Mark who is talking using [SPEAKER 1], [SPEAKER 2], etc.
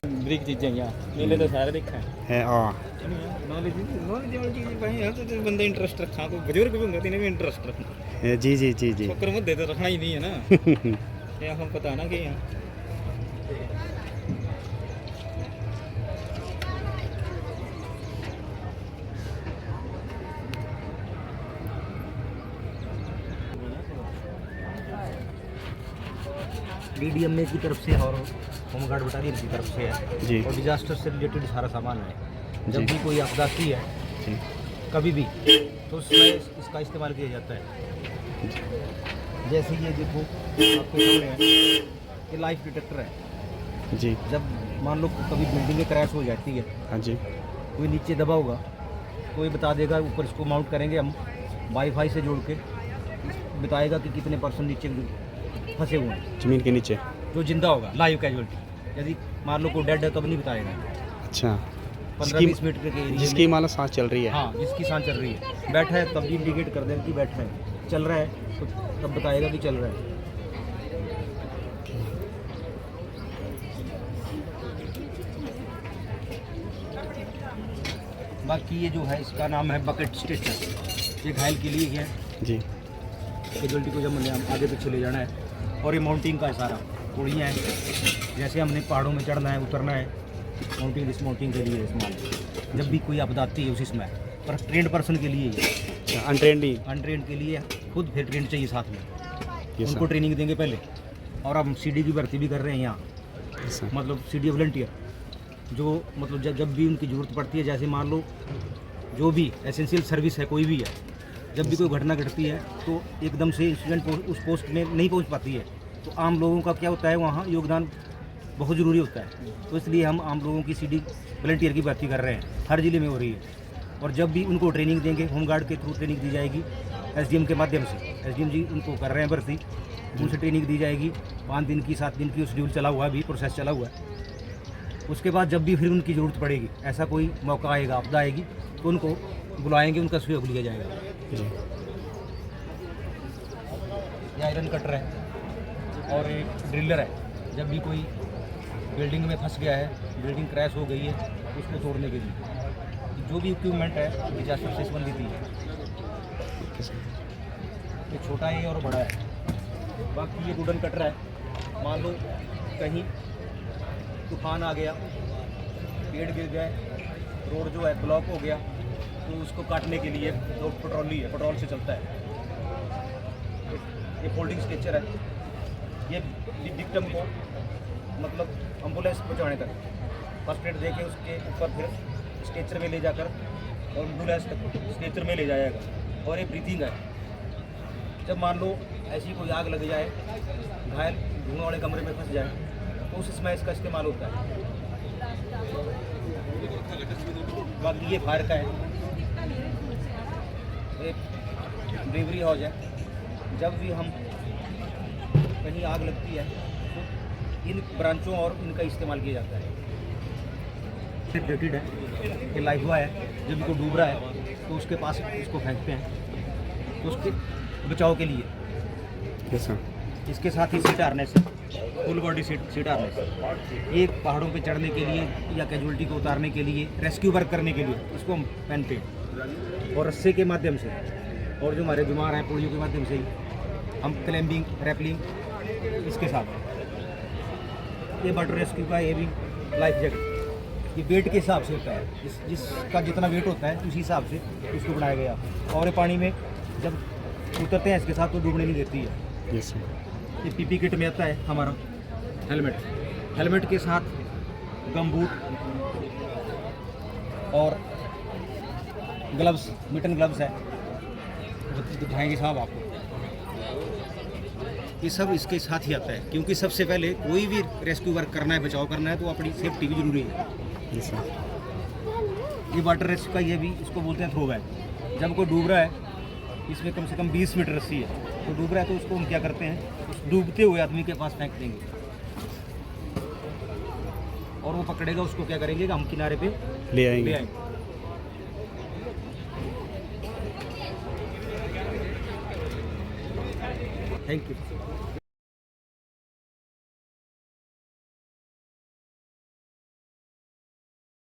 [SPEAKER 1] ਬਰੀਕ ਚੀਜ਼ਾਂ ਹੀ ਆ ਮੇਲੇ ਤਾਂ ਸਾਰੇ ਦੇਖਾਂ
[SPEAKER 2] ਹੈ ਆ
[SPEAKER 1] ਨੌਲੇਜ ਵਾਲੀ ਚੀਜ਼ ਭਾਈ ਹੈ ਤੇ ਬੰਦੇ ਇੰਟਰਸਟ ਰੱਖਾਂ ਕੋਈ ਬਜ਼ੁਰਗ ਵੀ ਹੁੰਦੇ ਤੇ ਇਹਨੇ ਵੀ ਇੰਟਰਸਟ ਰੱਖਣਾ
[SPEAKER 2] जी जी जी जी
[SPEAKER 1] ਚੱਕਰ ਮੁੱਦੇ ਤਾਂ ਰੱਖਣਾ ਹੀ ਨਹੀਂ ਹੈ ਨਾ ਇਹ ਹੁਣ ਪਤਾ ਨਾ ਕੀ ਆ
[SPEAKER 3] DDMA की तरफ से और होमगार्ड बटालियन की तरफ से है
[SPEAKER 2] जी
[SPEAKER 3] और डिजास्टर से रिलेटेड सारा सामान है।
[SPEAKER 2] जी।
[SPEAKER 3] जब भी कोई आपदा आती है
[SPEAKER 2] जी
[SPEAKER 3] कभी भी तो उसमें इसका इस्तेमाल किया जाता है। जैसे ये देखो आपके सामने है ये लाइफ डिटेक्टर है।
[SPEAKER 2] जी
[SPEAKER 3] जब मान लो कभी बिल्डिंग क्रैश हो जाती है,
[SPEAKER 2] हाँ जी
[SPEAKER 3] कोई नीचे दबा होगा तो ये बता देगा, ऊपर इसको माउंट करेंगे हम वाईफाई से जोड़ के, बताएगा कि कितने परसेंट नीचे फंसे हुए हैं
[SPEAKER 2] जमीन के नीचे
[SPEAKER 3] जो जिंदा होगा, लाइव कैजुअलिटी। यदि मान लो कोई डेड है तब नहीं बताएगा।
[SPEAKER 2] अच्छा
[SPEAKER 3] 15-20 मीटर के एरिया
[SPEAKER 2] जिसकी
[SPEAKER 3] में,
[SPEAKER 2] मान लो सांस चल रही है
[SPEAKER 3] हाँ जिसकी सांस चल रही है, बैठा है तब भी इंडिकेट कर देगा कि बैठा है, चल रहा है तो तब बताएगा कि चल रहा है। बाकी ये जो है इसका नाम है बकेट स्ट्रेचर। ये घायल के लिए है,
[SPEAKER 2] जी
[SPEAKER 3] कैजुअलिटी को जब हमने आगे पीछे ले जाना है। और ये माउंटिंग का है सारा, पुड़ियाँ हैं, जैसे हमने पहाड़ों में चढ़ना है उतरना है, माउंटिंग डिसमाउंटिंग के लिए इस्तेमाल। जब भी कोई आपदा आती है उसी समय, पर ट्रेंड पर्सन के लिए ये,
[SPEAKER 2] अच्छा अनट्रेंड ही
[SPEAKER 3] अनट्रेंड के लिए खुद फिर ट्रेंड चाहिए साथ में,
[SPEAKER 2] ये
[SPEAKER 3] उनको
[SPEAKER 2] सब
[SPEAKER 3] ट्रेनिंग देंगे पहले। और अब CD की भर्ती भी कर रहे हैं यहाँ,
[SPEAKER 2] ये सब
[SPEAKER 3] मतलब CD वॉलंटियर, जो मतलब जब भी उनकी ज़रूरत पड़ती है, जैसे मान लो जो भी एसेंशियल सर्विस है कोई भी है, जब भी कोई घटना घटती है तो एकदम से इंसिडेंट उस पोस्ट में नहीं पहुंच पाती है, तो आम लोगों का क्या होता है वहाँ योगदान बहुत ज़रूरी होता है। तो इसलिए हम आम लोगों की CD वॉलंटियर की भर्ती कर रहे हैं, हर ज़िले में हो रही है। और जब भी उनको ट्रेनिंग देंगे, होमगार्ड के थ्रू ट्रेनिंग दी जाएगी, SDM के माध्यम से, SDM जी उनको कर रहे हैं भर्ती, उनसे ट्रेनिंग दी जाएगी। 5 दिन की 7 दिन की शेड्यूल चला हुआ है, अभी प्रोसेस चला हुआ है। उसके बाद जब भी फिर उनकी ज़रूरत पड़ेगी, ऐसा कोई मौका आएगा, आपदा आएगी, तो उनको बुलाएंगे, उनका सहयोग लिया जाएगा।
[SPEAKER 2] जी
[SPEAKER 3] ये आयरन कटर है और एक ड्रिलर है। जब भी कोई बिल्डिंग में फंस गया है, बिल्डिंग क्रैश हो गई है, उसको तोड़ने के लिए जो भी इक्विपमेंट है डिजास्टर से संबंधित ही है। ये छोटा है और बड़ा है। बाकी ये वुडन कटर है, मान लो कहीं तूफान आ गया, पेड़ गिर गए, रोड जो है ब्लॉक हो गया, तो उसको काटने के लिए जो पेट्रोली है, पेट्रोल से चलता है। ये फोल्डिंग स्ट्रेचर है, ये विक्टिम को मतलब एम्बुलेंस पहुंचाने तक फर्स्ट एड देके उसके ऊपर फिर स्ट्रेचर में ले जाकर और एम्बुलेंस तक स्ट्रेचर में ले जाएगा। और ये ब्रीथिंग है, जब मान लो ऐसी कोई आग लग जाए, घायल धुआं वाले कमरे में फंस जाए, तो उस समय इसका इस्तेमाल होता है। बाकी ये फायर का है, एक डिलीवरी हाउस है। जब भी हम कहीं आग लगती है तो इन ब्रांचों और इनका इस्तेमाल किया जाता है। रेटेड है, ये लाइफ बॉय है, जब भी कोई डूब रहा है तो उसके पास इसको फेंकते हैं, तो उसके बचाव के लिए।
[SPEAKER 2] यस सर
[SPEAKER 3] इसके साथ ही सीट हार्नेस है, फुल बॉडी सीट हार्नेस। ये पहाड़ों पे चढ़ने के लिए या कैजुअलिटी को उतारने के लिए, रेस्क्यू वर्क करने के लिए इसको हम पहनते हैं। और रस्से के माध्यम से, और जो हमारे बीमार हैं पुड़ियों के माध्यम से ही हम क्लाइंबिंग रैपलिंग इसके साथ। ये वाटर रेस्क्यू का ये भी लाइफ जैकेट, ये वेट के हिसाब से होता है, जिसका जितना वेट होता है उसी हिसाब से इसको बनाया गया। और ये पानी में जब उतरते हैं इसके साथ तो डूबने नहीं देती है।
[SPEAKER 2] यस सर
[SPEAKER 3] ये PP किट में आता है हमारा हेलमेट, हेलमेट के साथ गम बूट और ग्लव्स, मिटन ग्लव्स है, दिखाएंगे साहब आपको। ये सब इसके साथ ही आता है, क्योंकि सबसे पहले कोई भी रेस्क्यू वर्क करना है, बचाव करना है, तो अपनी सेफ्टी भी जरूरी है।
[SPEAKER 2] यस सर
[SPEAKER 3] ये वाटर रेस्क्यू का ये भी इसको बोलते हैं थ्रो बैग। जब कोई डूब रहा है, इसमें कम से कम 20 मीटर रस्सी है, तो डूब रहा है तो उसको हम क्या करते हैं, उस डूबते हुए आदमी के पास फेंक देंगे और वो पकड़ेगा, उसको क्या करेंगे कि हम किनारे पे
[SPEAKER 2] ले आएंगे।
[SPEAKER 3] Thank you.